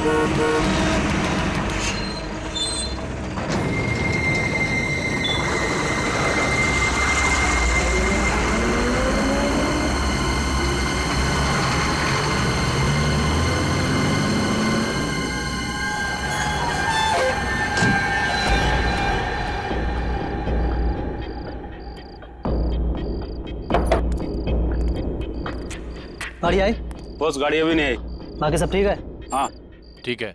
गाड़ी आई? बॉस गाड़ी अभी नहीं आई। बाकी सब ठीक है? हाँ ठीक है। आ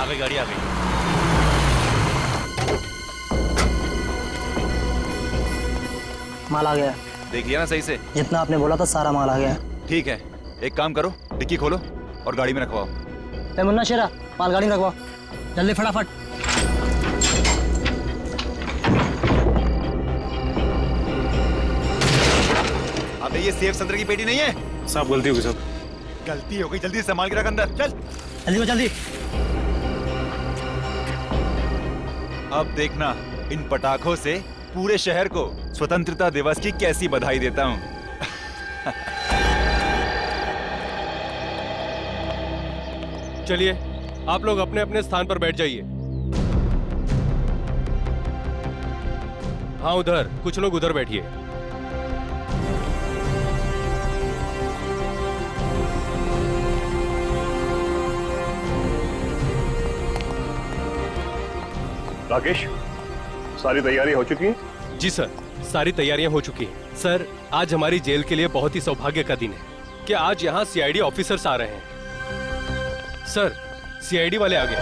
गई गाड़ी, आ गई। माल आ गया। देख लिया ना सही से? जितना आपने बोला था सारा माल आ गया। ठीक है, एक काम करो, डिक्की खोलो और गाड़ी में रखवाओ। ए मुन्ना शेरा, माल गाड़ी में रखवाओ जल्दी फटाफट। अबे ये सेफ संतरे की पेटी नहीं है। सब गलती हो गई सब। गलती हो गई, जल्दी से संभाल के रख अंदर, चल। जल्दी जल्दी। अब देखना इन पटाखों से पूरे शहर को स्वतंत्रता दिवस की कैसी बधाई देता हूँ। चलिए आप लोग अपने अपने स्थान पर बैठ जाइए। हाँ उधर, कुछ लोग उधर बैठिए। राकेश, सारी तैयारी हो चुकी है? जी सर, सारी तैयारियां हो चुकी हैं। सर, आज हमारी जेल के लिए बहुत ही सौभाग्य का दिन है कि आज यहाँ सीआईडी ऑफिसर्स आ रहे हैं। सर, सीआईडी वाले आ गए।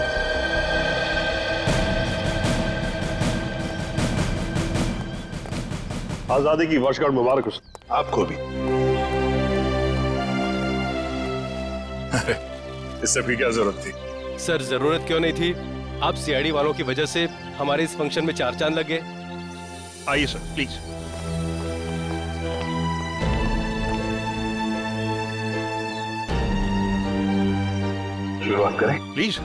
आजादी की वर्षगांठ मुबारक हो। आपको भी। अरे, इस सब की क्या जरूरत थी? सर, जरूरत क्यों नहीं थी? आप सीआईडी वालों की वजह से हमारे इस फंक्शन में चार चांद लग गए। आइए सर, प्लीज। शुरुआत करें? प्लीज।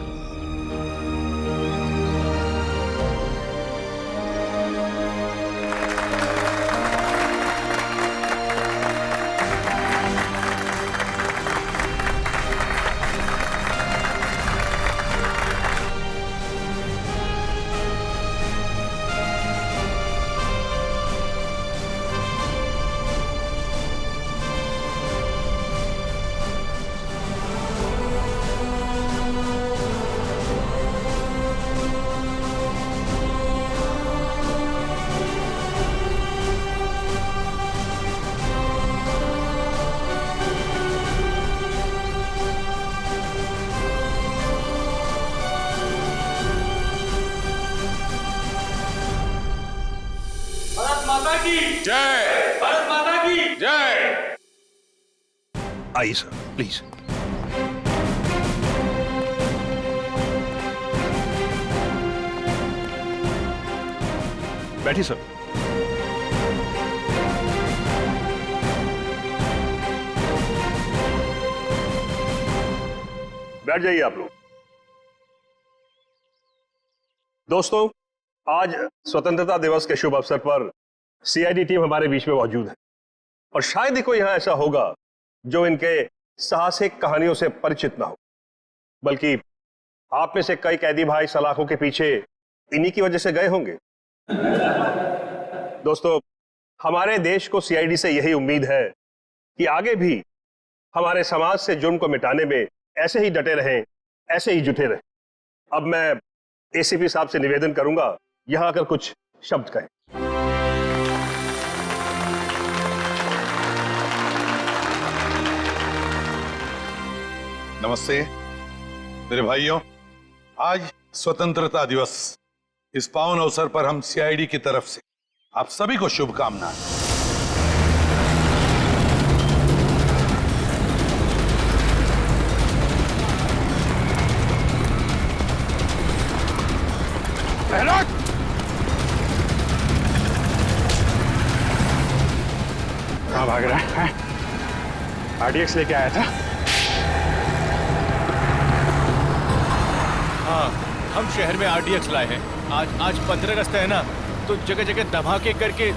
जय भारत माता की जय। आइए सर, प्लीज। बैठिए सर। बैठ जाइए आप लोग। दोस्तों, आज स्वतंत्रता दिवस के शुभ अवसर पर सीआईडी टीम हमारे बीच में मौजूद है और शायद ही कोई यहां ऐसा होगा जो इनके साहसिक कहानियों से परिचित ना हो, बल्कि आप में से कई कैदी भाई सलाखों के पीछे इन्हीं की वजह से गए होंगे। दोस्तों, हमारे देश को सीआईडी से यही उम्मीद है कि आगे भी हमारे समाज से जुर्म को मिटाने में ऐसे ही डटे रहें, ऐसे ही जुटे रहें। अब मैं एसीपी साहब से निवेदन करूंगा यहां आकर कुछ शब्द कहें। नमस्ते मेरे भाइयों, आज स्वतंत्रता दिवस। इस पावन अवसर पर हम सीआईडी की तरफ से आप सभी को शुभकामनाएं। कहाँ भाग रहा है? आरडीएक्स लेके आया था। हाँ, हम शहर में आरडीएक्स लाए हैं। आज 15 अगस्त है ना, तो जगह जगह धमाके करके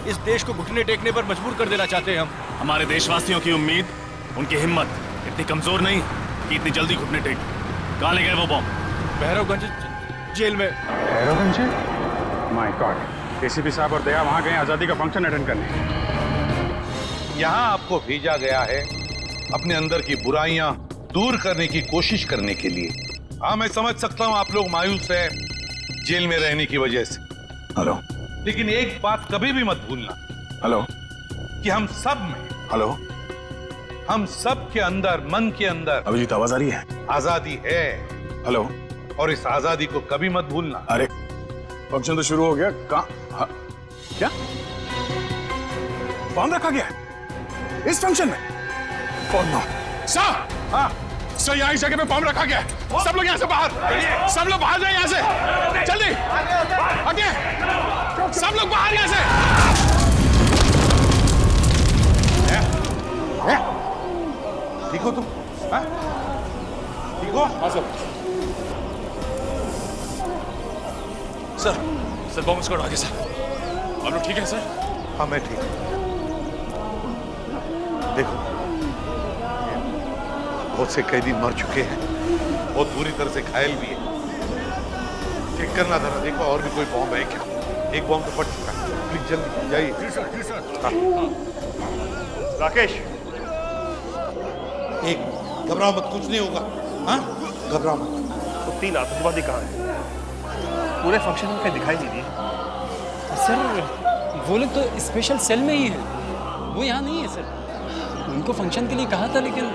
इस देश को घुटने टेकने पर मजबूर कर देना चाहते हैं हम। हमारे देशवासियों की उम्मीद, उनकी हिम्मत इतनी कमजोर नहीं कि इतनी जल्दी घुटने टेक। कहाँ ले गए वो बॉम्ब? भैरवगंज जेल में। भैरवगंज? My God. एसीपी साहब और दया वहां गए आजादी का फंक्शन अटेंड करने। यहाँ आपको भेजा गया है अपने अंदर की बुराइयां दूर करने की कोशिश करने के लिए। हाँ, मैं समझ सकता हूँ आप लोग मायूस हैं जेल में रहने की वजह से। हेलो लेकिन एक बात कभी भी मत भूलना हेलो कि हम सब में, हेलो, हम सब के अंदर, मन के अंदर अभिजीत आवाज आ रही है? आजादी है। हेलो। और इस आजादी को कभी मत भूलना। अरे फंक्शन तो शुरू हो गया। कहाँ? क्या बॉम्ब रखा गया है इस फंक्शन में? कौन बॉम्ब? सर, हाँ सर, यहाँ इस जगह पे बॉम्ब रखा गया है। सब लोग यहाँ से बाहर, सब लोग बाहर जाए यहाँ से, जल्दी आगे, सब लोग बाहर यहाँ से। ठीक हो तुम? हाँ? ठीक हो? हाँ सर। सर बॉम्ब स्क्वाड आ गया सर। आप लोग ठीक है सर? हाँ मैं ठीक हूँ। देखो, बहुत से कैदी मर चुके हैं, बहुत बुरी तरह से घायल भी है। चेक करना था ना, देखो और भी कोई बॉम्ब है क्या? एक बॉम्ब तो फट चुका है। प्लीज जल्दी जाइए। जी सर, जी सर। राकेश, एक घबराओ मत, कुछ नहीं होगा। हाँ, घबराओ मत। तो 3 आतंकवादी कहाँ हैं? पूरे फंक्शन में कहीं दिखाई नहीं दिए। सर वो लोग तो स्पेशल सेल में ही है, वो यहाँ नहीं है सर। उनको फंक्शन के लिए कहा था लेकिन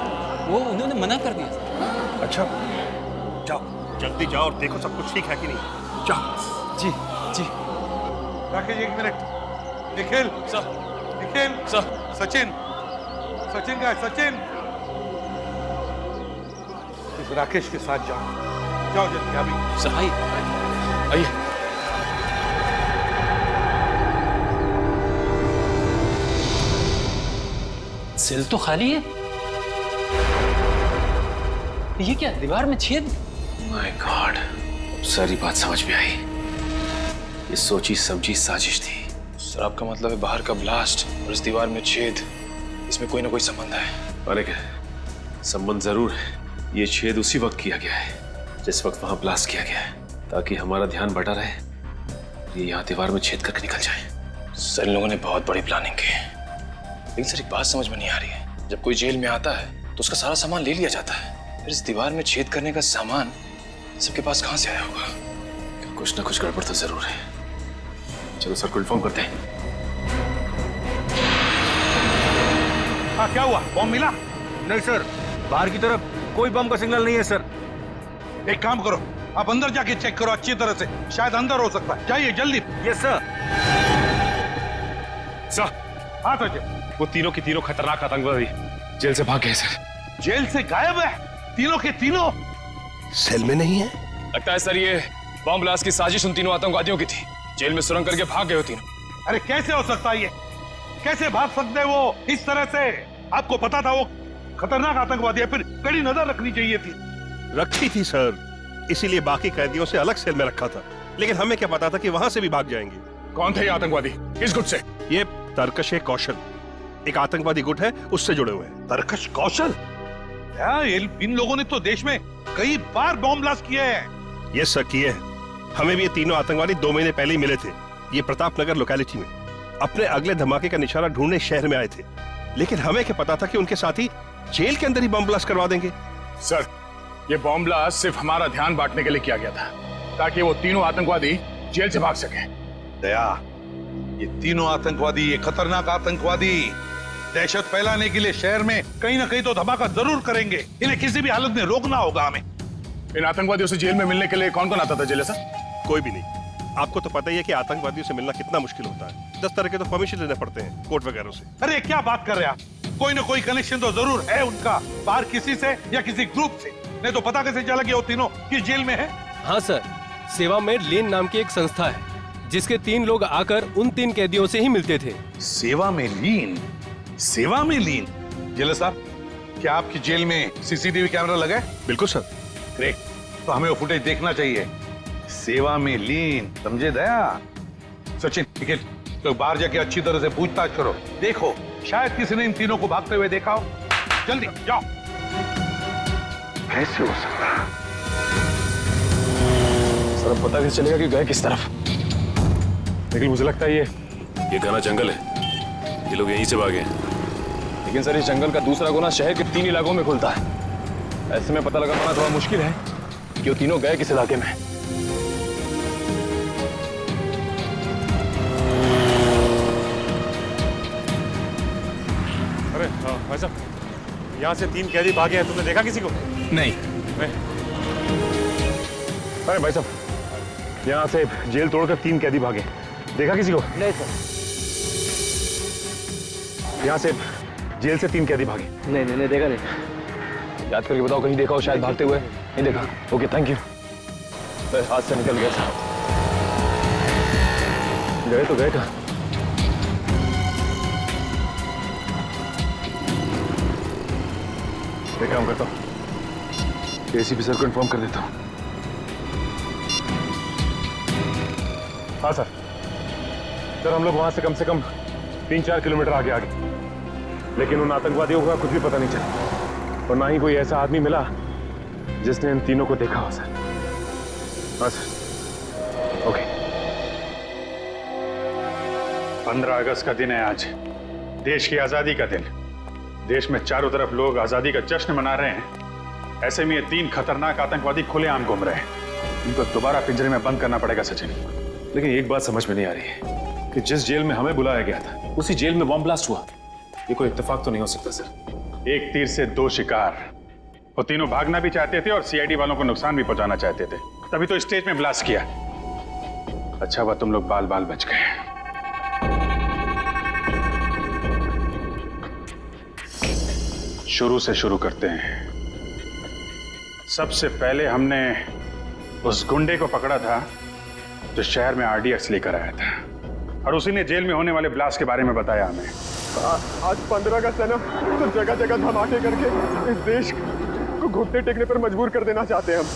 वो उन्होंने मना कर दिया सर। अच्छा, जाओ जल्दी जाओ और देखो सब कुछ ठीक है कि नहीं। जाओ। जी जी। राकेश एक minute. Nikhil sir, Nikhil sir, Sachin, Sachin का सचिन, इस राकेश के साथ जाओ, जाओ जल्दी अभी। सर आइए आइए। सेल तो खाली है। ये क्या, दीवार में छेद? माय गॉड, सारी बात समझ में आई। ये सोची समझी साजिश थी। सर आपका मतलब है बाहर का ब्लास्ट और इस दीवार में छेद, इसमें कोई ना कोई संबंध है? अरे क्या संबंध जरूर है। ये छेद उसी वक्त किया गया है जिस वक्त वहां ब्लास्ट किया गया है, ताकि हमारा ध्यान बटा रहे, ये यहाँ दीवार में छेद करके निकल जाए। सर इन लोगों ने बहुत बड़ी प्लानिंग की है। लेकिन सर एक बात समझ में नहीं आ रही है, जब कोई जेल में आता है तो उसका सारा सामान ले लिया जाता है, फिर इस दीवार में छेद करने का सामान सबके पास कहां से आया होगा? कुछ ना कुछ गड़बड़ तो जरूर है। चलो सर को इन्फॉर्म करते हैं। हाँ क्या हुआ, बॉम्ब मिला? नहीं सर, बाहर की तरफ कोई बम का सिग्नल नहीं है सर। एक काम करो, आप अंदर जाके चेक करो अच्छी तरह से, शायद अंदर हो सकता है। जाइए जल्दी। Yes sir. सर हाँ तो वो तीनों के तीनों खतरनाक आतंकवादी जेल से भाग गए सर। जेल से गायब है तीनों के तीनों? सेल में नहीं है? लगता है सर ये बॉम्ब ब्लास्ट की साजिश उन तीनों आतंकवादियों की थी। जेल में सुरंग करके भाग गए हो तीनों। अरे कैसे हो सकता है ये? कैसे भाग सकते वो इस तरह से? आपको पता था वो खतरनाक आतंकवादी है, फिर कड़ी नजर रखनी चाहिए थी। रखी थी सर, इसीलिए बाकी कैदियों से अलग सेल में रखा था। लेकिन हमें क्या पता था कि वहां से भी भाग जाएंगे। कौन थे ये आतंकवादी, किस गुट से? ये तरकश कौशल एक आतंकवादी गुट है, उससे जुड़े हुए हैं। तरकश कौशल? इन लोगों ने तो देश में कई बार बॉम्ब ब्लास्ट किए हैं। ये सर किए हैं। हमें भी ये तीनों आतंकवादी 2 महीने पहले ही मिले थे, ये प्रतापनगर लोकेलिटी में। अपने अगले धमाके का निशाना ढूंढने शहर में आए थे, लेकिन हमें क्या पता था कि उनके साथी जेल के अंदर ही बम ब्लास्ट करवा देंगे। सर ये बॉम्ब ब्लास्ट सिर्फ हमारा ध्यान बांटने के लिए किया गया था, ताकि वो तीनों आतंकवादी जेल से भाग सके। दया, ये तीनों आतंकवादी, ये खतरनाक आतंकवादी दहशत फैलाने के लिए शहर में कहीं ना कहीं तो धमाका जरूर करेंगे। इन्हें किसी भी हालत में रोकना होगा हमें। इन आतंकवादियों से जेल में मिलने के लिए कौन कौन आता था जेल सर? कोई भी नहीं। आपको तो पता ही है कि आतंकवादियों से मिलना कितना मुश्किल होता है। 10 तरह के तो परमिशन लेने पड़ते हैं कोर्ट वगैरह से। अरे क्या बात कर रहे हैं आप? कोई ना कोई कनेक्शन तो जरूर है उनका, बाहर किसी से या किसी ग्रुप से। नहीं तो पता कैसे चला कि वो तीनों किस जेल में है? हाँ सर, सेवा में लेन नाम की एक संस्था है, जिसके 3 लोग आकर उन 3 कैदियों से ही मिलते थे। सेवा में लीन? सेवा में लीन? जेलर साहब, क्या आपकी जेल में सीसीटीवी कैमरा लगा है? बिल्कुल सर। ग्रेट। तो हमें वो फुटेज देखना चाहिए। सेवा में लीन, समझे दया? सचिन, टिकट तो बाहर जाके अच्छी तरह से पूछताछ करो, देखो शायद किसी ने इन तीनों को भागते हुए देखा हो। जल्दी जाओ। कैसे हो सकता? सर अब पता कैसे चलेगा कि गए किस तरफ? लेकिन मुझे लगता है ये घना जंगल है, ये लोग यहीं से भागे हैं। लेकिन सर इस जंगल का दूसरा कोना शहर के 3 इलाकों में खुलता है। ऐसे में पता लगा पाना थोड़ा मुश्किल है कि वो तीनों गए किस इलाके में। अरे भाई साहब, यहाँ से 3 कैदी भागे हैं, तुमने देखा किसी को? नहीं। अरे भाई साहब, यहाँ से जेल तोड़कर 3 कैदी भागे, देखा किसी को? नहीं सर। यहाँ से जेल से 3 कैदी भागे। नहीं देखा नहीं। याद करके बताओ, कहीं देखा हो शायद भागते हुए? नहीं देखा। Okay, thank you. हाथ से निकल गया साहब। गए तो गए कहाँ? एक काम करता हूँ, एसीपी सर को इन्फॉर्म कर देता हूँ। हाँ सर, हम लोग वहां से कम 3-4 किलोमीटर आगे लेकिन उन आतंकवादियों का कुछ भी पता नहीं चला और ना ही कोई ऐसा आदमी मिला जिसने इन तीनों को देखा हो सर। हाँ सर, ओके। 15 अगस्त का दिन है आज, देश की आजादी का दिन। देश में चारों तरफ लोग आजादी का जश्न मना रहे हैं। ऐसे में ये 3 खतरनाक आतंकवादी खुलेआम घूम रहे हैं। इनको दोबारा पिंजरे में बंद करना पड़ेगा सचिन। लेकिन एक बात समझ में नहीं आ रही है कि जिस जेल में हमें बुलाया गया था उसी जेल में बॉम्ब ब्लास्ट हुआ। ये कोई इत्तेफाक तो नहीं हो सकता सर। एक तीर से 2 शिकार। वो तीनों भागना भी चाहते थे और सीआईडी वालों को नुकसान भी पहुंचाना चाहते थे, तभी तो स्टेज में ब्लास्ट किया। अच्छा हुआ तुम लोग बाल बाल बच गए। शुरू से शुरू करते हैं। सबसे पहले हमने उस गुंडे को पकड़ा था जो शहर में आरडीएक्स लेकर आया था और उसी ने जेल में होने वाले ब्लास्ट के बारे में बताया हमें। आज 15 अगस्त है ना, तो जगह जगह धमाके करके इस देश को घुटने टेकने पर मजबूर कर देना चाहते हैं हम।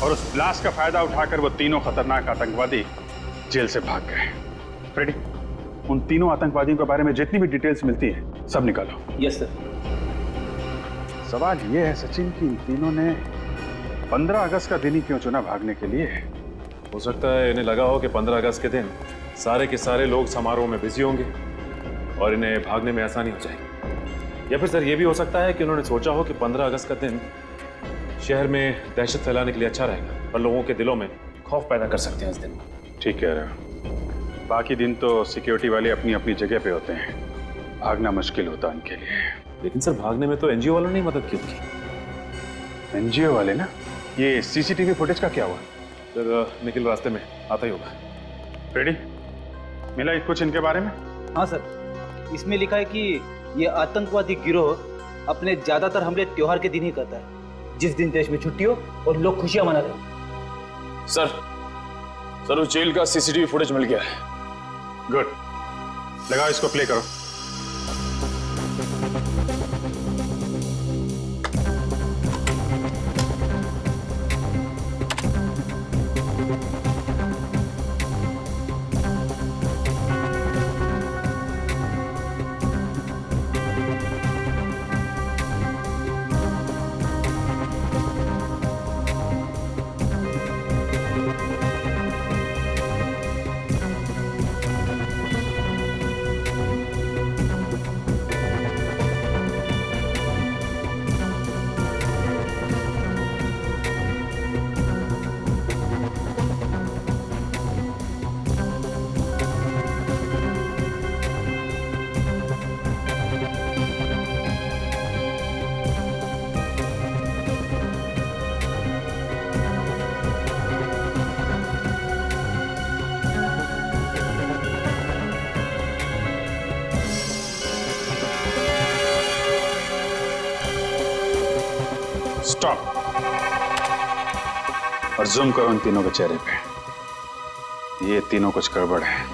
और उस ब्लास्ट का फायदा उठाकर वो तीनों खतरनाक आतंकवादी जेल से भाग गए। फ्रेडी, उन तीनों आतंकवादियों के बारे में जितनी भी डिटेल्स मिलती है सब निकालो। Yes sir. सवाल ये है सचिन कि इन तीनों ने 15 अगस्त का दिन ही क्यों चुना भागने के लिए? हो सकता है इन्हें लगा हो कि 15 अगस्त के दिन सारे के सारे लोग समारोह में बिजी होंगे और इन्हें भागने में आसानी हो जाएगी। या फिर सर ये भी हो सकता है कि उन्होंने सोचा हो कि 15 अगस्त का दिन शहर में दहशत फैलाने के लिए अच्छा रहेगा और लोगों के दिलों में खौफ पैदा कर सकते हैं इस दिन। ठीक कह रहे हो। बाकी दिन तो सिक्योरिटी वाले अपनी अपनी जगह पे होते हैं, भागना मुश्किल होता है उनके लिए। लेकिन सर भागने में तो एनजीओ वालों ने मदद क्यों की? एनजीओ वाले ना? ये सीसीटीवी फुटेज का क्या हुआ? सर निखिल रास्ते में आता ही होगा। रेडी, मिला कुछ इनके बारे में? हाँ सर, इसमें लिखा है कि ये आतंकवादी गिरोह अपने ज्यादातर हमले त्योहार के दिन ही करता है, जिस दिन देश में छुट्टी हो और लोग खुशियां मनाते हैं। सर उस जेल का सीसीटीवी फुटेज मिल गया है। गुड, लगाओ इसको, प्ले करो। स्टॉप और जूम करो इन तीनों के चेहरे पे। ये तीनों कुछ गड़बड़ है।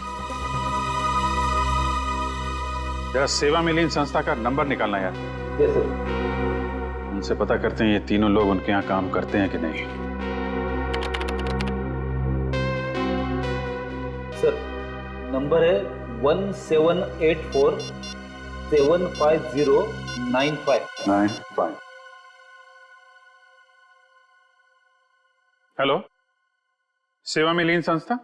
जरा सेवा में लीन संस्था का नंबर निकालना यार। Yes sir. उनसे पता करते हैं ये तीनों लोग उनके यहाँ काम करते हैं कि नहीं। नंबर है 1784-750-95। हेलो, सेवा में लीन संस्था।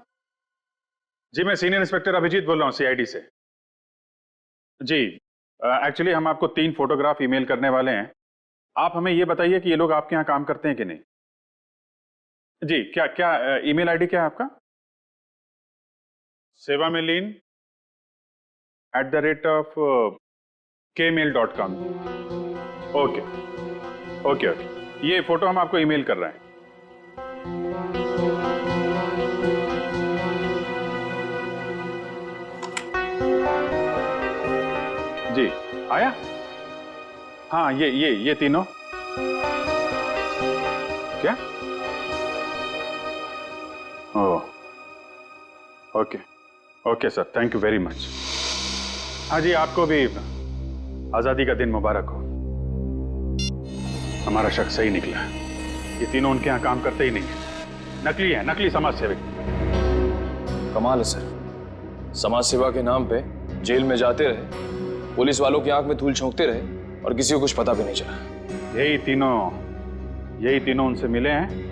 जी मैं सीनियर इंस्पेक्टर अभिजीत बोल रहा हूँ सीआईडी से। जी एक्चुअली हम आपको 3 फोटोग्राफ ईमेल करने वाले हैं। आप हमें ये बताइए कि ये लोग आपके यहाँ काम करते हैं कि नहीं। जी क्या क्या ईमेल आईडी क्या है आपका? सेवा में लीन @kmail.com। ओके ओके ओके, ये फोटो हम आपको ईमेल कर रहे हैं। जी आया? हाँ ये तीनों क्या? Oh okay okay sir, thank you very much. हाँ जी, आपको भी आजादी का दिन मुबारक हो। हमारा शक सही निकला, ये तीनों उनके यहाँ काम करते ही नहीं है, नकली है, नकली समाज सेवक। कमाल है सर, समाज सेवा के नाम पे जेल में जाते रहे, पुलिस वालों की आंख में धूल झोंकते रहे और किसी को कुछ पता भी नहीं चला। यही तीनों उनसे मिले हैं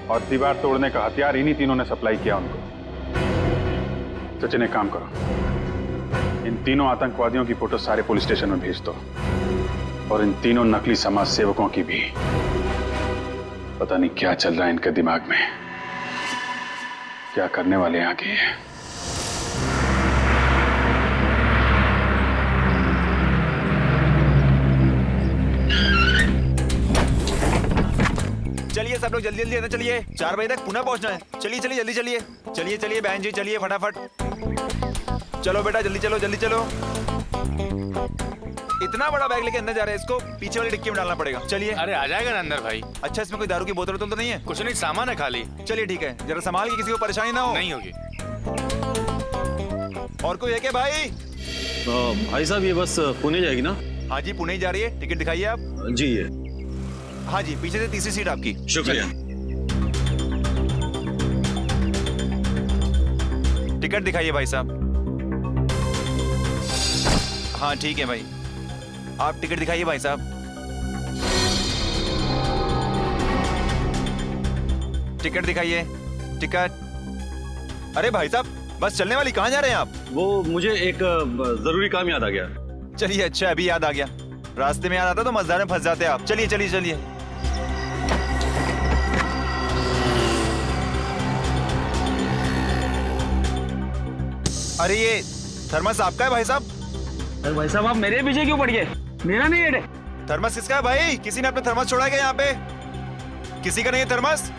और दीवार तोड़ने का हथियार इन्हीं तीनों ने सप्लाई किया उनको। सचिन एक काम करो, इन तीनों आतंकवादियों की फोटो सारे पुलिस स्टेशन में भेज दो और इन तीनों नकली समाज सेवकों की भी। पता नहीं क्या चल रहा है इनके दिमाग में, क्या करने वाले हैं आगे। चलिए सब लोग जल्दी जल्दी अंदर चलिए, 4 बजे तक पुणे पहुंचना है। चलिए चलिए जल्दी चलिए, चलिए चलिए बहन जी, चलिए फटाफट। चलो बेटा जल्दी चलो जल्दी चलो। इतना बड़ा बैग लेके अंदर जा रहे हैं, इसको पीछे वाली डिक्की में डालना पड़ेगा। चलिए। अरे आ जाएगा ना अंदर भाई। अच्छा इसमें कोई दारू की बोतल तो नहीं है? कुछ नहीं, सामान है खाली। चलिए ठीक है, जरा संभाल के, किसी को परेशानी ना हो। नहीं होगी। और कोई है क्या भाई? भाई साहब ये बस पुणे जाएगी ना? हाँ जी पुणे जा रही है, टिकट दिखाइए आप। जी ये। हाँ जी पीछे से तीसरी सीट आपकी। शुक्रिया। टिकट दिखाइए भाई साहब। हाँ ठीक है भाई, आप टिकट दिखाइए भाई साहब। टिकट दिखाइए, टिकट। अरे भाई साहब बस चलने वाली, कहाँ जा रहे हैं आप? वो मुझे एक जरूरी काम याद आ गया। चलिए अच्छा अभी याद आ गया, रास्ते में याद आता तो मजदार में फंस जाते आप। चलिए चलिए चलिए। अरे ये थर्मस आपका है भाई साहब? अरे भाई साहब आप मेरे पीछे क्यों पड़ गए? मेरा नहीं है। थर्मस किसका है भाई? किसी ने अपना थर्मस छोड़ा क्या यहाँ पे? किसी का नहीं है थर्मस?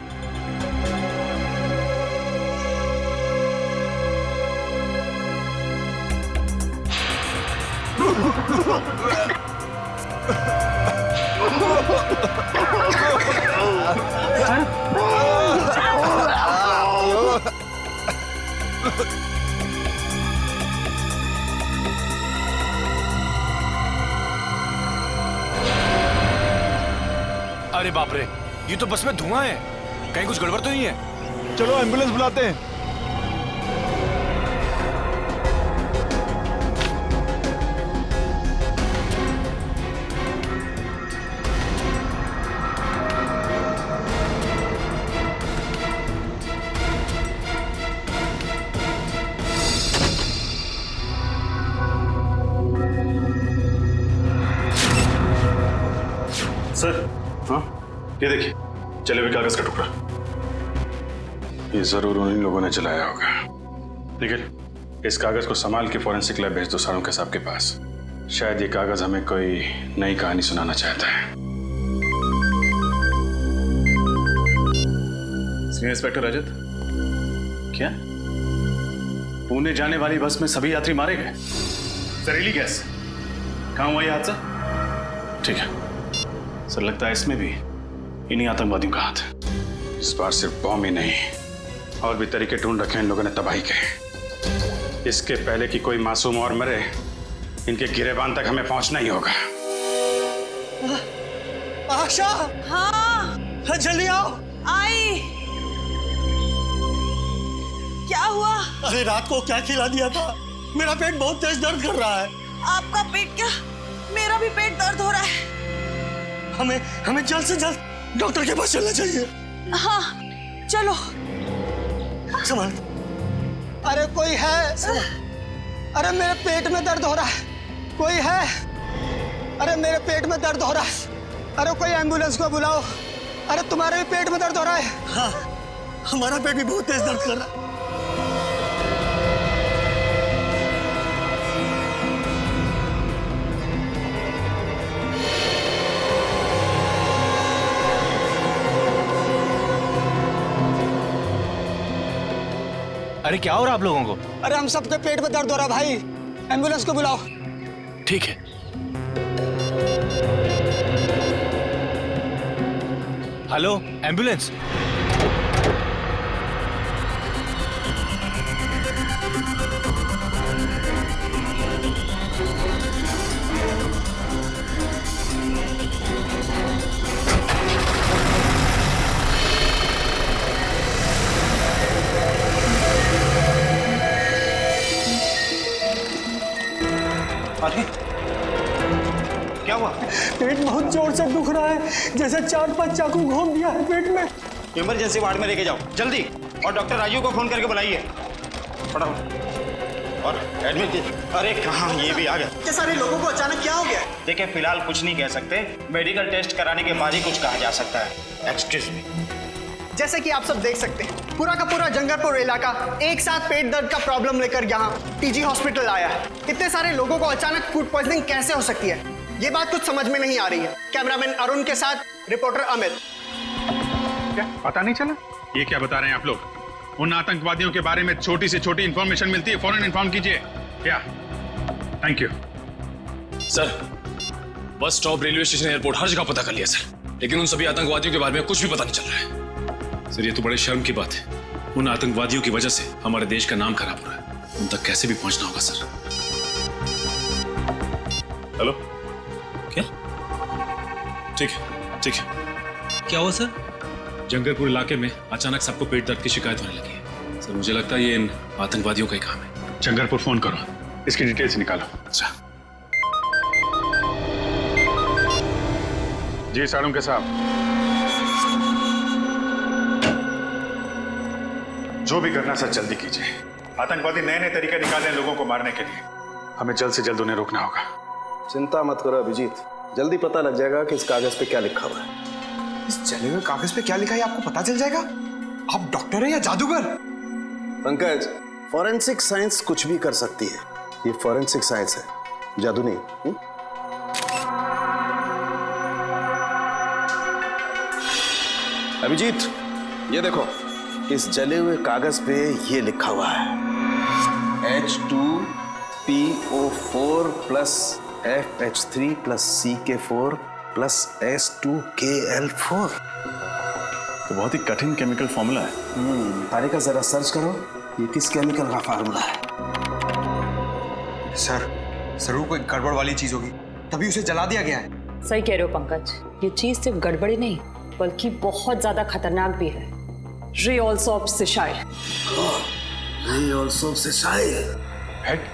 अरे बाप रे, ये तो बस में धुआं है, कहीं कुछ गड़बड़ तो नहीं है? चलो एम्बुलेंस बुलाते हैं। सर हाँ ये देखिए, जले हुए कागज का टुकड़ा। ये जरूर उन्हीं लोगों ने जलाया होगा। लेकिन इस कागज को संभाल के फॉरेंसिक लैब भेज दो सारों साहब के पास। शायद ये कागज हमें कोई नई कहानी सुनाना चाहता है। सीनियर इंस्पेक्टर रजत, क्या पुणे जाने वाली बस में सभी यात्री मारे गए? जहरीली गैस, कहाँ हुआ ये हादसा? ठीक है सर, लगता है इसमें भी इन्हीं आतंकवादियों का हाथ है। इस बार सिर्फ बॉम्ब ही नहीं, और भी तरीके ढूंढ रखे हैं इन लोगों ने तबाही के। इसके पहले कि कोई मासूम और मरे, इनके गिरेबान तक हमें पहुंचना ही होगा। आशा, हाँ जल्दी आओ। आई। क्या हुआ? अरे रात को क्या खिला दिया था? मेरा पेट बहुत तेज दर्द कर रहा है। आपका पेट क्या, मेरा भी पेट दर्द हो रहा है। हमें जल्द से जल्द डॉक्टर के पास चलना चाहिए। हाँ चलो। संभाल। अरे कोई है? अरे मेरे पेट में दर्द हो रहा है, कोई है? अरे मेरे पेट में दर्द हो रहा है, अरे कोई एम्बुलेंस को बुलाओ। अरे तुम्हारे भी पेट में दर्द हो रहा है? हाँ, हमारा पेट भी बहुत तेज दर्द कर रहा है। अरे क्या हो रहा है आप लोगों को? अरे हम सबके पेट में दर्द हो रहा है भाई, एम्बुलेंस को बुलाओ। ठीक है। Hello ambulance. अरे क्या हुआ? पेट बहुत जोर से दुख रहा है, जैसे 4-5 चाकू घोंप दिया है पेट में। इमरजेंसी वार्ड में लेके जाओ जल्दी, और डॉक्टर राजू को फोन करके बुलाइए फटाफट, और एडमिट कीजिए। अरे कहाँ, ये भी आ गया। ये सारे लोगों को अचानक क्या हो गया? देखिए फिलहाल कुछ नहीं कह सकते, मेडिकल टेस्ट कराने के बाद ही कुछ कहा जा सकता है। Excuse me. जैसे कि आप सब देख सकते हैं, पूरा का पूरा जंगलपुर इलाका एक साथ पेट दर्द का प्रॉब्लम लेकर यहाँ टीजी हॉस्पिटल आया है। इतने सारे लोगों को अचानक फूड पॉइजनिंग कैसे हो सकती है, ये बात कुछ समझ में नहीं आ रही है। कैमरामैन अरुण के साथ रिपोर्टर अमित। क्या पता नहीं चला? ये क्या बता रहे हैं आप लोग? उन आतंकवादियों के बारे में छोटी से छोटी इंफॉर्मेशन मिलती है, फौरन इन्फॉर्म कीजिए। क्या? Thank you sir, bus stop, railway station, airport, हर जगह पता कर लिया सर, लेकिन उन सभी आतंकवादियों के बारे में कुछ भी पता नहीं चल रहा है। सर ये तो बड़े शर्म की बात है, उन आतंकवादियों की वजह से हमारे देश का नाम खराब हो रहा है, उन तक कैसे भी पहुंचना होगा सर। हेलो, क्या? ठीक है, ठीक है। क्या हुआ सर? जंगलपुर इलाके में अचानक सबको पेट दर्द की शिकायत होने लगी है सर। मुझे लगता है ये इन आतंकवादियों का ही काम है। जंगलपुर फोन करो, इसकी डिटेल्स निकालो। अच्छा जी सारुण के साहब, जो भी करना सर जल्दी कीजिए। आतंकवादी नए नए तरीके निकाल रहे हैं लोगों को मारने के लिए, हमें जल्द से जल्द उन्हें रोकना होगा। चिंता मत करो अभिजीत, जल्दी पता लग जाएगा कि इस कागज पे क्या लिखा हुआ है। इस जले हुए कागज पे क्या लिखा है आपको पता चल जाएगा। आप डॉक्टर हैं या जादूगर? पंकज, फॉरेंसिक साइंस कुछ भी कर सकती है, ये फॉरेंसिक साइंस है, जादू नहीं। अभिजीत ये देखो, इस जले हुए कागज पे ये लिखा हुआ है H2PO4 plus FH3 plus CK4 plus S2KL4। तो बहुत ही कठिन केमिकल फॉर्मूला है। तारिका जरा सर्च करो, ये किस केमिकल का फार्मूला है। सर जरूर कोई गड़बड़ वाली चीज होगी, तभी उसे जला दिया गया है। सही कह रहे हो पंकज, ये चीज सिर्फ गड़बड़ी नहीं बल्कि बहुत ज्यादा खतरनाक भी है। रियोल्सोप्सिसाइल। रियोल्सोप्सिसाइल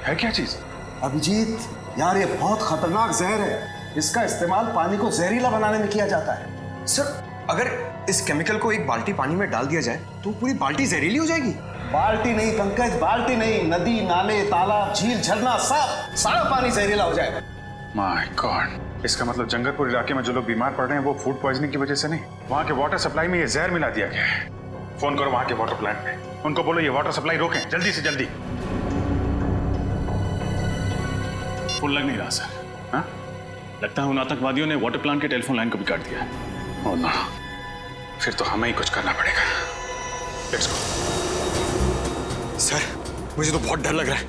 है क्या चीज? अभिजीत यार, ये बहुत खतरनाक जहर है, इसका इस्तेमाल पानी को जहरीला बनाने में किया जाता है। सर अगर इस केमिकल को एक बाल्टी पानी में डाल दिया जाए तो पूरी बाल्टी जहरीली हो जाएगी। बाल्टी नहीं पंकज, बाल्टी नहीं, नदी, नाले, तालाब, झील, झरना, सब सारा पानी जहरीला हो जाएगा। माय गॉड, इसका मतलब जंगलपुर इलाके में जो लोग बीमार पड़ रहे हैं वो फूड पॉइजनिंग की वजह से नहीं, वहाँ के वाटर सप्लाई में ये जहर मिला दिया गया है। फोन करो वहाँ के वाटर प्लांट में, उनको बोलो ये वाटर सप्लाई रोकें जल्दी से जल्दी। फोन लग नहीं रहा सर। हाँ, लगता है उन आतंकवादियों ने वाटर प्लांट के टेलीफोन लाइन को भी काट दिया है। ओह नो, फिर तो हमें ही कुछ करना पड़ेगा। Let's go. सर मुझे तो बहुत डर लग रहा है,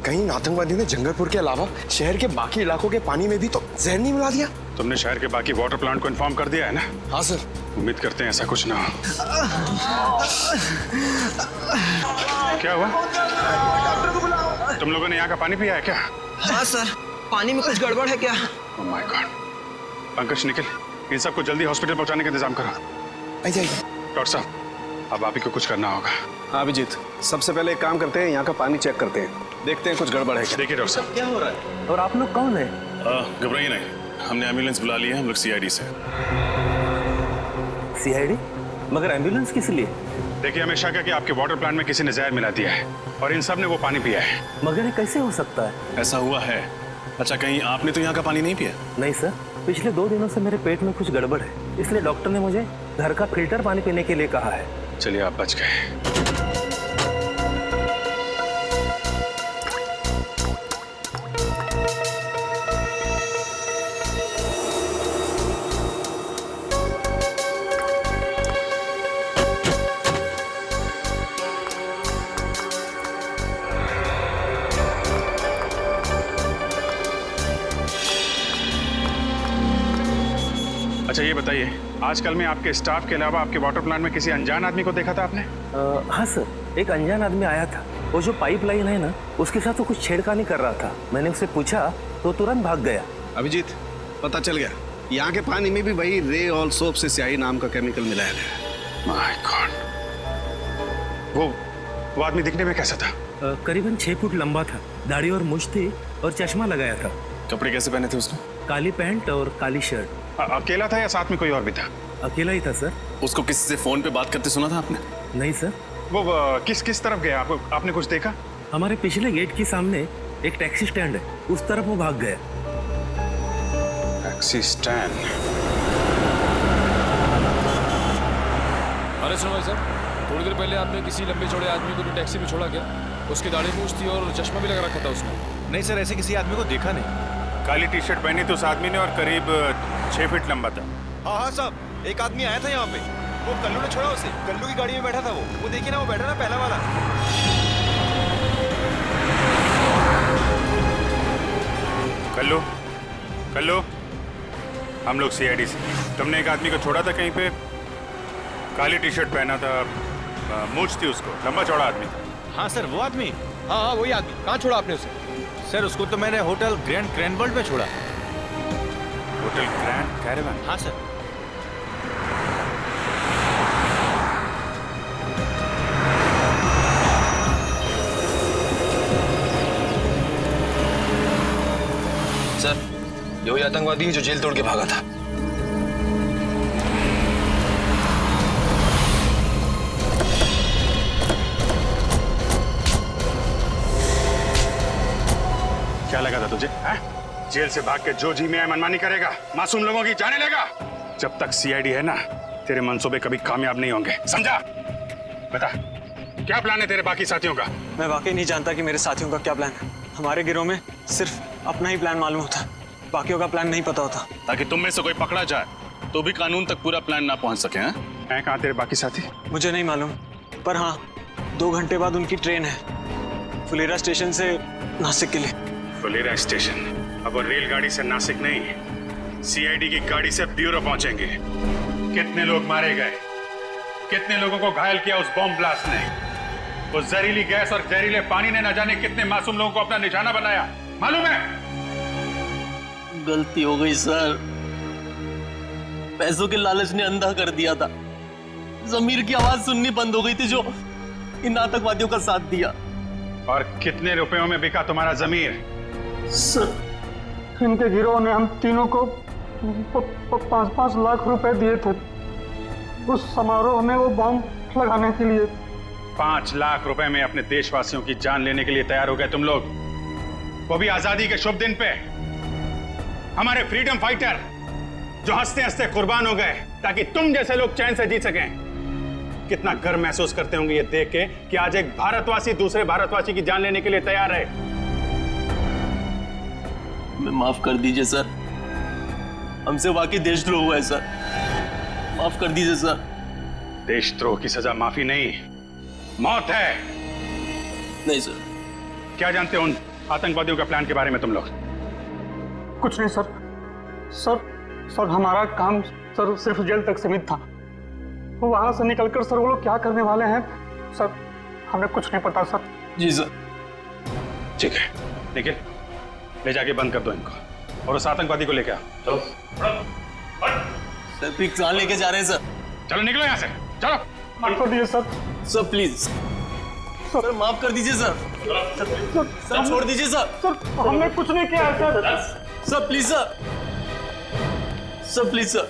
कहीं आतंकवादियों ने जंगलपुर के अलावा शहर के बाकी इलाकों के पानी में भी तो जहर नहीं मिला दिया। तुमने शहर के बाकी वाटर प्लांट को इन्फॉर्म कर दिया है ना? हाँ सर। उम्मीद करते हैं ऐसा कुछ ना हो। क्या हुआ? डॉक्टर को बुलाओ। तुम लोगों ने यहाँ का पानी पिया है क्या? हाँ सर, पानी में कुछ गड़बड़ है क्या? Oh my god. Pankaj, Nikhil, इन सबको जल्दी हॉस्पिटल पहुंचाने का इंतजाम करो। आइए। डॉक्टर साहब, अब आप ही को कुछ करना होगा। हाँ अभिजीत, सबसे पहले एक काम करते हैं, यहाँ का पानी चेक करते हैं, देखते हैं कुछ गड़बड़ है क्या। देखिए डॉक्टर साहब, क्या हो रहा है? और आप लोग कौन है? घबराइए नहीं, हमने एम्बुलेंस बुला ली है, हम लोग सीआईडी से। सीआईडी? मगर एम्बुलेंस किस लिए? देखिए हमें शक है कि आपके वाटर प्लांट में किसी ने जहर मिला दिया है और इन सब ने वो पानी पिया है। मगर ये कैसे हो सकता है? ऐसा हुआ है। अच्छा, कहीं आपने तो यहाँ का पानी नहीं पिया? नहीं सर, पिछले 2 दिनों से मेरे पेट में कुछ गड़बड़ है, इसलिए डॉक्टर ने मुझे घर का फिल्टर पानी पीने के लिए कहा है। चलिए आप बच गए। अच्छा ये बताइए, आजकल में आपके स्टाफ के अलावा आपके वाटर प्लांट में किसी अनजान आदमी को देखा था आपने? हाँ सर, एक अनजान आदमी आया था। वो जो पाइपलाइन है ना, उसके साथ वो कुछ छेड़खानी कर रहा था। मैंने उससे पूछा तो तुरंत भाग गया। अभिजीत, पता चल गया, यहाँ के पानी में भी वही रे ऑल सोप से स्याही नाम का केमिकल मिलाया गया। My God. वो आदमी दिखने में कैसा था? करीबन 6 फुट लंबा था, दाढ़ी और मूंछ थी और चश्मा लगाया था। कपड़े कैसे पहने थे उसने? काली पैंट और काली शर्ट। अकेला था या साथ में कोई और भी था? अकेला ही था सर। उसको किसी से फोन पे बात करते सुना था आपने? नहीं सर। वो किस तरफ गया? आपने कुछ देखा? हमारे पिछले गेट के सामने एक टैक्सी स्टैंड है, उस तरफ वो भाग गया। Taxi stand? अरे सुनो भाई साहब, थोड़ी देर पहले आपने किसी लंबे चौड़े आदमी को भी टैक्सी में छोड़ा क्या? उसकी दाढ़ी मूंछ थी और चश्मा भी लगा रखा था उसने। नहीं सर, ऐसे किसी आदमी को देखा नहीं। काली टी शर्ट पहनी थी उस आदमी ने और करीब 6 फीट लंबा था। हाँ साहब, एक आदमी आया था यहाँ पे, वो कल्लू ने छोड़ा उसे। कल्लू की गाड़ी में बैठा था वो देखिए ना, वो बैठा ना पहला वाला। कल्लू, हम लोग सीआईडी से। तुमने एक आदमी को छोड़ा था कहीं पे, काली टी शर्ट पहना था, मूंछ थी उसको, लंबा चौड़ा आदमी था। हाँ सर, वो आदमी। हाँ वही आदमी। कहाँ छोड़ा आपने उसे? सर उसको तो मैंने होटल ग्रैंड क्रैनवर्ल्ड में छोड़ा। Hotel grand caravan? हाँ सर। सर, ये वही आतंकवादी है जो जेल तोड़ के भागा था। क्या लगा था तुझे? जेल से भाग के जो जी में मनमानी करेगा, मासूम लोगों की जाने लेगा। जब तक सीआईडी है ना, तेरे मंसूबे कभी कामयाब नहीं होंगे, समझा? बता, क्या प्लान है तेरे बाकी साथियों का? मैं वाकई नहीं जानता कि मेरे साथियों का क्या प्लान है। हमारे गिरोह में सिर्फ अपना ही प्लान मालूम होता, बाकियों का प्लान नहीं पता होता। ताकि तुम में से कोई पकड़ा जाए तो भी कानून तक पूरा प्लान ना पहुंच सके। हैं कहाँ तेरे बाकी साथी? मुझे नहीं मालूम, पर हाँ 2 घंटे बाद उनकी ट्रेन है फुलेरा स्टेशन से नासिक के लिए। फुलेरा स्टेशन? अब वो रेलगाड़ी से नासिक नहीं, सीआईडी की गाड़ी से ब्यूरो पहुंचेंगे। कितने लोग मारे गए, कितने लोगों को घायल किया उस बॉम्ब ब्लास्ट ने। उस जहरीली गैस और जहरीले पानी ने न जाने कितने मासूम लोगों को अपना निशाना बनाया, मालूम है? गलती हो गई सर, पैसों के लालच ने अंधा कर दिया था। जमीर की आवाज सुननी बंद हो गई थी जो इन आतंकवादियों का साथ दिया। और कितने रुपयों में बिका तुम्हारा जमीर? सर, इनके गिरोह ने हम तीनों को 5-5 लाख रुपए दिए थे उस समारोह में वो बॉम्ब लगाने के लिए। 5 लाख रुपए में अपने देशवासियों की जान लेने के लिए तैयार हो गए तुम लोग, वो भी आजादी के शुभ दिन पे। हमारे फ्रीडम फाइटर जो हंसते हंसते कुर्बान हो गए ताकि तुम जैसे लोग चैन से जी सकें। कितना गर्व महसूस करते होंगे ये देख के कि आज एक भारतवासी दूसरे भारतवासी की जान लेने के लिए तैयार है। मैं माफ कर दीजिए सर, हमसे वाकई देशद्रोह हुआ है सर, माफ कर दीजिए सर। देशद्रोह की सजा माफी नहीं, मौत है। नहीं सर। क्या जानते हो उन आतंकवादियों का प्लान के बारे में तुम लोग? कुछ नहीं सर। सर हमारा काम सर सिर्फ जेल तक सीमित था। वहां से निकलकर सर वो लोग क्या करने वाले हैं सर, हमें कुछ नहीं पता सर। जी सर। ठीक है, निखिल ले जाके बंद कर दो इनको और उस आतंकवादी को लेके आओ। चलो सर, फिक्स लेके जा रहे हैं सर। चलो निकलो यहाँ से, चलो। माफ कर दीजिए सर। सर प्लीज सर माफ कर दीजिए सर। सर छोड़ दीजिए सर। सर हमने कुछ नहीं किया है sir. Sir please sir. Sir please sir.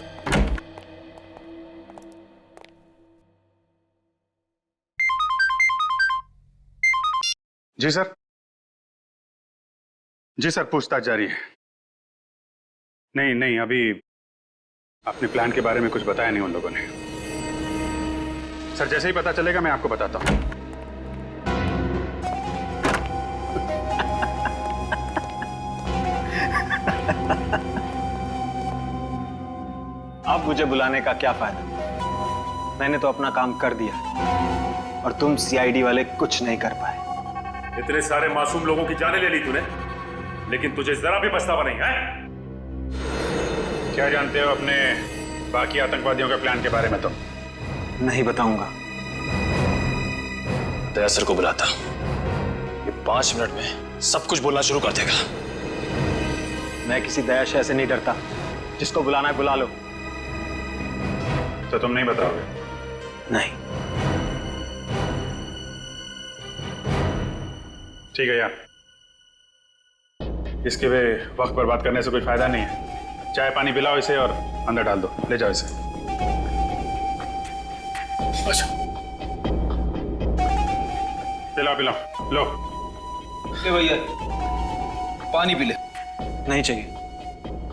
जी सर। जी सर, पूछताछ जारी है। नहीं नहीं, अभी अपने प्लान के बारे में कुछ बताया नहीं उन लोगों ने। सर जैसे ही पता चलेगा मैं आपको बताता हूं। अब मुझे बुलाने का क्या फायदा? मैंने तो अपना काम कर दिया और तुम सीआईडी वाले कुछ नहीं कर पाए। इतने सारे मासूम लोगों की जानें ले ली तूने, लेकिन तुझे जरा भी पछतावा नहीं है? क्या जानते हो अपने बाकी आतंकवादियों के प्लान के बारे में? तो नहीं बताऊंगा। दया सर को बुलाता, ये 5 मिनट में सब कुछ बोलना शुरू कर देगा। मैं किसी दया शय से नहीं डरता। जिसको बुलाना है बुला लो। तो तुम नहीं बताओगे? नहीं। ठीक है यार, इसके वे वक्त बर्बाद करने से कोई फायदा नहीं है। चाय पानी पिलाओ इसे और अंदर डाल दो। ले जाओ इसे। अच्छा, पिलाओ पिलाओ। लो ले भैया पानी पी ले। नहीं चाहिए।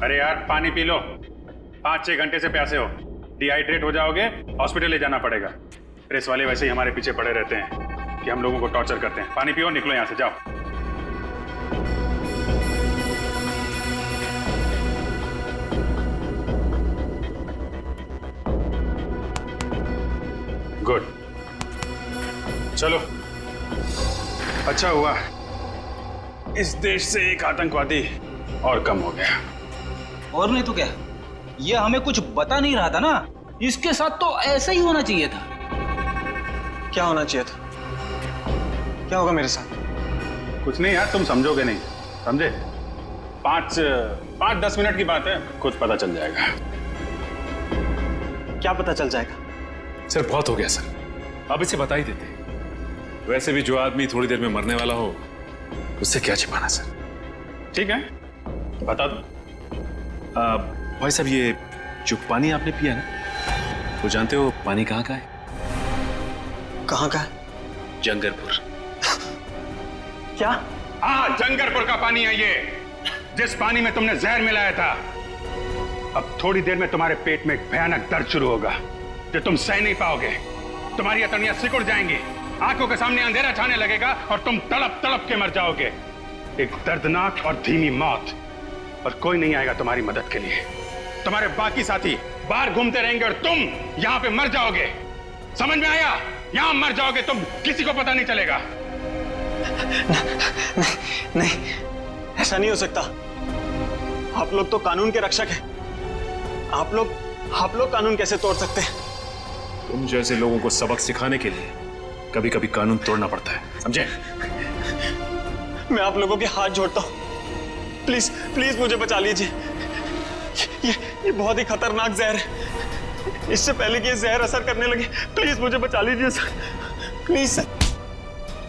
अरे यार पानी पी लो, 5-6 घंटे से प्यासे हो, डिहाइड्रेट हो जाओगे, हॉस्पिटल ले जाना पड़ेगा। प्रेस वाले वैसे ही हमारे पीछे पड़े रहते हैं कि हम लोगों को टॉर्चर करते हैं। पानी पियो, निकलो यहां से, जाओ। गुड, चलो। अच्छा हुआ इस देश से एक आतंकवादी और कम हो गया। और नहीं तो क्या, ये हमें कुछ बता नहीं रहा था ना। इसके साथ तो ऐसा ही होना चाहिए था। क्या होना चाहिए था? क्या होगा मेरे साथ? कुछ नहीं यार, तुम समझोगे नहीं, समझे? 5-10 मिनट की बात है, खुद पता चल जाएगा। क्या पता चल जाएगा? सर बहुत हो गया सर, अब इसे बता ही देते। वैसे भी जो आदमी थोड़ी देर में मरने वाला हो, उससे क्या छिपाना सर। ठीक है, बता दो। भाई साहब, ये जो पानी आपने पिया ना, वो जानते हो पानी कहाँ का है? कहाँ का है? जंगरपुर। क्या? हाँ, जंगरपुर का पानी है ये, जिस पानी में तुमने जहर मिलाया था। अब थोड़ी देर में तुम्हारे पेट में एक भयानक दर्द शुरू होगा जो तुम सह नहीं पाओगे। तुम्हारी अतड़ियां सिकुड़ जाएंगी, आंखों के सामने अंधेरा छाने लगेगा और तुम तड़प तड़प के मर जाओगे। एक दर्दनाक और धीमी मौत, और कोई नहीं आएगा तुम्हारी मदद के लिए। तुम्हारे बाकी साथी बाहर घूमते रहेंगे और तुम यहां पे मर जाओगे। समझ में आया? यहां मर जाओगे तुम, किसी को पता नहीं चलेगा। नहीं, ऐसा नहीं हो सकता। आप लोग तो कानून के रक्षक हैं। आप लोग कानून कैसे तोड़ सकते हैं? तुम जैसे लोगों को सबक सिखाने के लिए कभी कभी कानून तोड़ना पड़ता है, समझे? मैं आप लोगों के हाथ जोड़ता हूं, प्लीज प्लीज मुझे बचा लीजिए। ये बहुत ही खतरनाक जहर है। इससे पहले कि ये जहर असर करने लगे, प्लीज मुझे बचा लीजिए सर, प्लीज सर।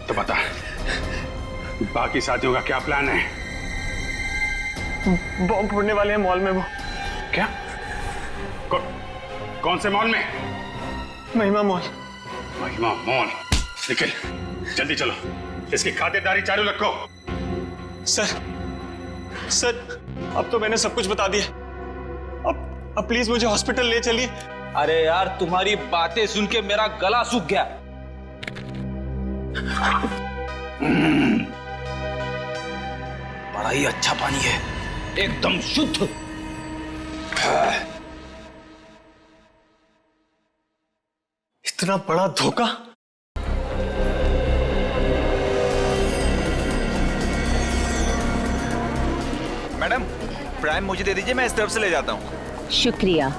तो बता, बाकी साथियों का क्या प्लान है? बॉम्ब फोड़ने वाले हैं मॉल में वो। क्या? कौन से मॉल में? महिमा मॉल। महिमा मॉल? निखिल जल्दी चलो, इसकी खातिरदारी चालू रखो। सर अब तो मैंने सब कुछ बता दिया। अब प्लीज मुझे हॉस्पिटल ले चलिए। अरे यार, तुम्हारी बातें सुन के मेरा गला सूख गया। बड़ा ही अच्छा पानी है, एकदम शुद्ध। इतना बड़ा धोखा। मैडम प्राइम मुझे दे दीजिए, मैं इस तरफ से ले जाता हूँ। शुक्रिया।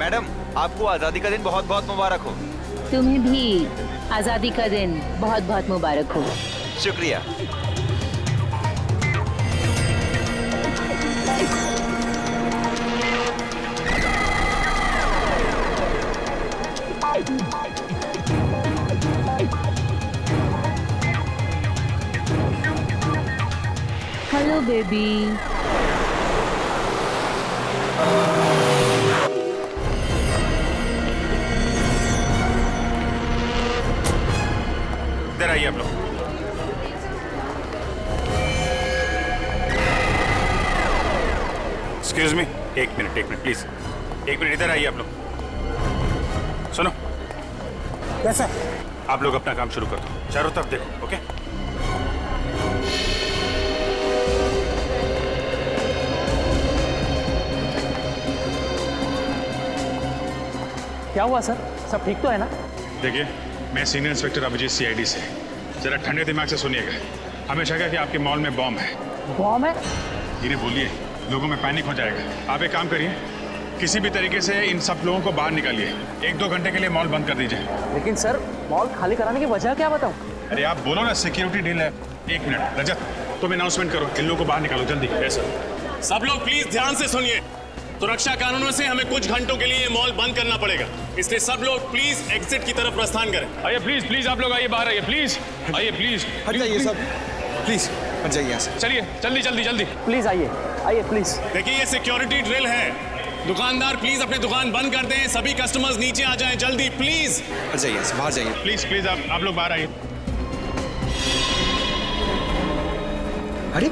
मैडम, आपको आजादी का दिन बहुत बहुत मुबारक हो। तुम्हें भी आजादी का दिन बहुत बहुत मुबारक हो। शुक्रिया। Hello baby. इधर आइए आप लोग। एक्सक्यूज मी, एक मिनट प्लीज, एक मिनट इधर आइए आप लोग। सुनो, कैसा आप लोग अपना काम शुरू कर दो, चारों तरफ देखो। ओके? क्या हुआ सर? सब ठीक तो है ना? देखिए, मैं सीनियर इंस्पेक्टर अभिजीत सीआईडी से। जरा ठंडे दिमाग से सुनिएगा। हमें शक है कि आपके मॉल में बॉम्ब है। बॉम्ब है? इन्हें बोलिए, लोगों में पैनिक हो जाएगा। आप एक काम करिए, किसी भी तरीके से इन सब लोगों को बाहर निकालिए। 1-2 घंटे के लिए मॉल बंद कर दीजिए। लेकिन सर, मॉल खाली कराने की वजह क्या बताऊं? अरे आप बोलो ना, सिक्योरिटी डील है। 1 मिनट रजत, तुम अनाउंसमेंट करो, इन लोगों को बाहर निकालो जल्दी। सब लोग प्लीज ध्यान से सुनिए। सुरक्षा कानूनों से हमें कुछ घंटों के लिए मॉल बंद करना पड़ेगा, इसलिए सब लोग प्लीज एग्जिट की तरफ प्रस्थान करें। आइए प्लीज आप लोग आइए, बाहर आइए प्लीज, आइए प्लीज। हट जाइए सब, प्लीज हट जाइए यहाँ से। चलिए जल्दी। प्लीज आइए प्लीज। देखिए, ये सिक्योरिटी ड्रिल है। दुकानदार प्लीज अपनी दुकान बंद कर दें, सभी कस्टमर्स नीचे आ जाएं जल्दी प्लीज। हट जाइए, बाहर जाइए। प्लीज आप लोग बाहर आइए। अरे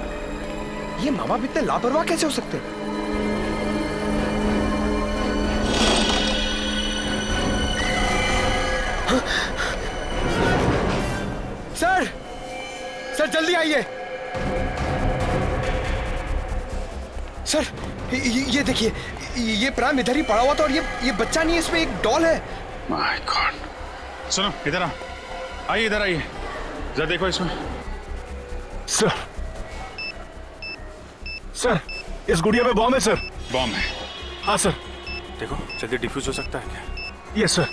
ये माँ बाप इतने लापरवाह कैसे हो सकते हैं? सर जल्दी आइए। सर ये देखिए, ये प्राइम इधर ही पड़ा हुआ था और ये बच्चा नहीं है, इसमें एक डॉल है। My God. सुनो, इधर आइए, जरा देखो इसमें। सर इस गुड़िया में बॉम्ब है सर। बॉम्ब है? हाँ सर। देखो जल्दी डिफ्यूज हो सकता है क्या? Yes sir.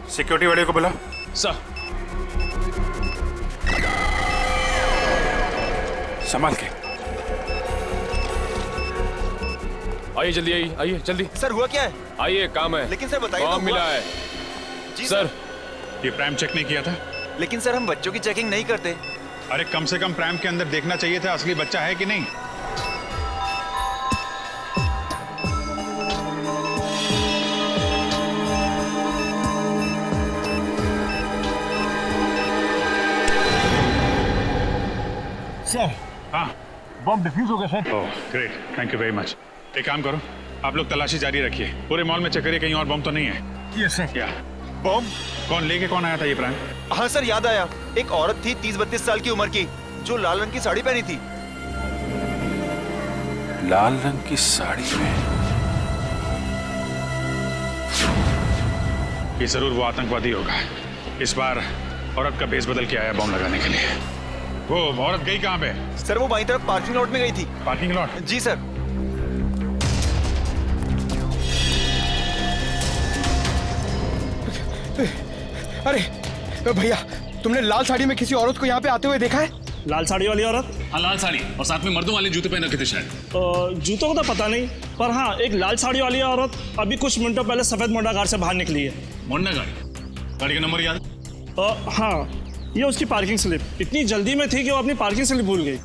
सिक्योरिटी वाले को बुला। सर। संभाल के आइए जल्दी। सर हुआ क्या है? आइए, काम है। लेकिन सर बताइए, बॉम्ब मिला है। जी सर, ये प्राइम चेक नहीं किया था? लेकिन सर, हम बच्चों की चेकिंग नहीं करते। अरे कम से कम प्राइम के अंदर देखना चाहिए था असली बच्चा है कि नहीं। सर, हाँ, बॉम्ब डिफ्यूज हो गया sir. Oh great, thank you very much. एक काम करो, आप लोग तलाशी जारी रखिए, पूरे मॉल में चेक करिए कहीं और बॉम्ब तो नहीं है। Yes sir. क्या बॉम्ब? कौन आया था ये प्राइम? हाँ सर, याद आया। एक औरत थी 30-32 साल की उम्र की, जो लाल रंग की साड़ी पहनी थी। लाल रंग की साड़ी में? ये जरूर वो आतंकवादी होगा। इस बार औरत का भेस बदल के आया बॉम्ब लगाने के लिए। वो औरत गई कहाँ पे? सर, वो बाईं तरफ पार्किंग लॉट में गई थी। Parking lot? जी सर। अरे भैया, तुमने लाल साड़ी में किसी औरत को यहाँ पे आते हुए देखा है? लाल साड़ी वाली औरत? हाँ, लाल साड़ी और साथ में मर्दों वाले जूते पहन रखे थे शायद। जूतों का तो पता नहीं, पर हाँ, एक लाल साड़ी वाली औरत अभी कुछ मिनटों पहले सफेद मोंडा कार से बाहर निकली है। मोंडा गाड़ी का नंबर याद? हाँ, ये उसकी पार्किंग स्लिप। इतनी जल्दी में थी कि वो अपनी पार्किंग स्लिप भूल गई।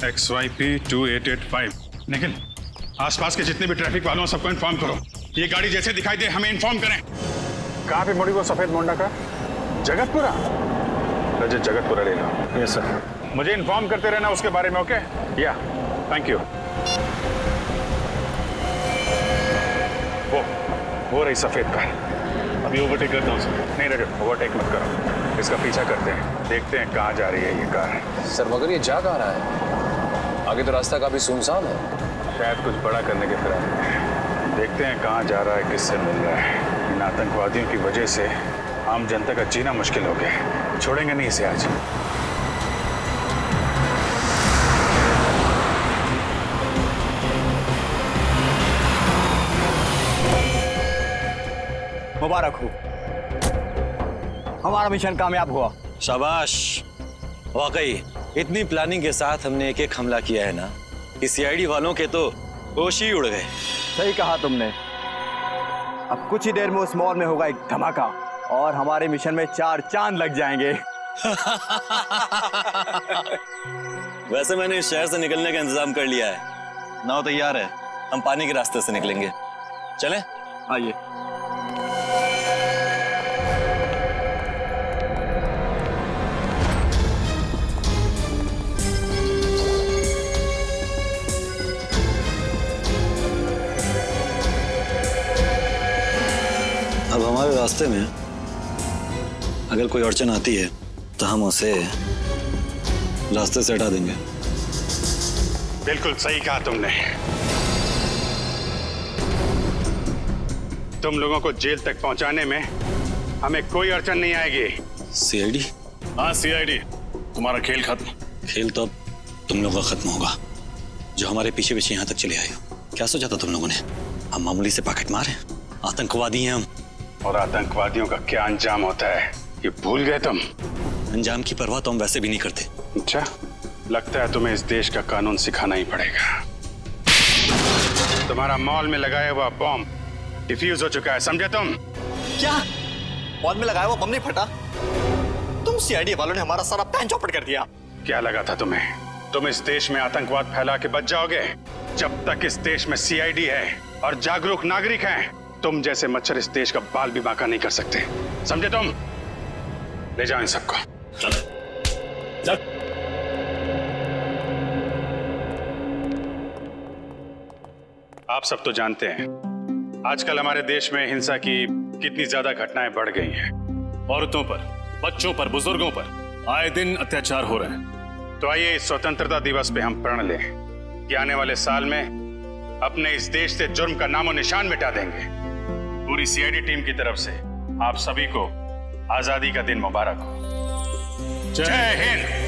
XYP 2885। निखिल, आसपास के जितने भी ट्रैफिक वालों सबको इन्फॉर्म करो। ये गाड़ी जैसे दिखाई दे हमें इन्फॉर्म करें। कहाँ पे मुड़ी वो सफेद मोंडा का? जगतपुरा? रजत, जगतपुरा ले लो। Yes sir. मुझे इन्फॉर्म करते रहना उसके बारे में। ओके? या, थैंक यू। वो रही सफेद कार। अभी ओवरटेक करता हूँ उसे। नहीं रजत, ओवरटेक मत करो, इसका पीछा करते हैं, देखते हैं कहाँ जा रही है ये कार। सर मगर ये जा कहाँ रहा है? आगे तो रास्ता काफी सुनसान है। शायद कुछ बड़ा करने के फिराक में। देखते हैं कहाँ जा रहा है, किससे मिल रहा है। इन आतंकवादियों की वजह से आम जनता का जीना मुश्किल हो गया। छोड़ेंगे नहीं इसे आज। मुबारक हो, हमारा मिशन कामयाब हुआ। शाबाश। वाकई इतनी प्लानिंग के साथ हमने एक हमला किया है ना कि सीआईडी वालों के तो होश ही उड़ गए। सही कहा तुमने। अब कुछ ही देर में उस मॉल में होगा एक धमाका और हमारे मिशन में 4 चांद लग जाएंगे। वैसे मैंने इस शहर से निकलने का इंतजाम कर लिया है। नाव तैयार है, हम पानी के रास्ते से निकलेंगे। चलें? आइए। अब हमारे रास्ते में अगर कोई अड़चन आती है तो हम उसे रास्ते से हटा देंगे। बिल्कुल सही कहा तुमने। तुम लोगों को जेल तक पहुंचाने में हमें कोई अड़चन नहीं आएगी। सीआईडी? हाँ सीआईडी। तुम्हारा खेल खत्म। खेल तो अब तुम लोगों का खत्म होगा, जो हमारे पीछे पीछे यहाँ तक चले आए हो। क्या सोचा था तुम लोगों ने? हम मामूली से पॉकेट मार हैं? आतंकवादी हैं हम। और आतंकवादियों का क्या अंजाम होता है ये भूल गए तुम? अंजाम की परवाह तो हम वैसे भी नहीं करते। अच्छा, लगता है तुम्हें इस देश का कानून सिखाना ही पड़ेगा। तुम्हारा मॉल में लगाया हुआ बॉम्ब डिफ्यूज हो चुका है, समझे तुम? क्या मॉल में लगाया हुआ बम नहीं फटा? तुम सीआईडी वालों ने हमारा सारा प्लान चौपट कर दिया। क्या लगा था तुम्हें तुम इस देश में आतंकवाद फैला के बच जाओगे? जब तक इस देश में सीआईडी है और जागरूक नागरिक हैं, तुम जैसे मच्छर इस देश का बाल भी बांका नहीं कर सकते, समझे तुम? ले जाओ इन सबको। चल। आप सब तो जानते हैं आजकल हमारे देश में हिंसा की कितनी ज्यादा घटनाएं बढ़ गई हैं। औरतों पर, बच्चों पर, बुजुर्गों पर आए दिन अत्याचार हो रहे हैं। तो आइए इस स्वतंत्रता दिवस पे हम प्रण लें कि आने वाले साल में अपने इस देश से जुर्म का नामो निशान मिटा देंगे। पूरी सीआईडी टीम की तरफ से आप सभी को आजादी का दिन मुबारक हो। जय हिंद।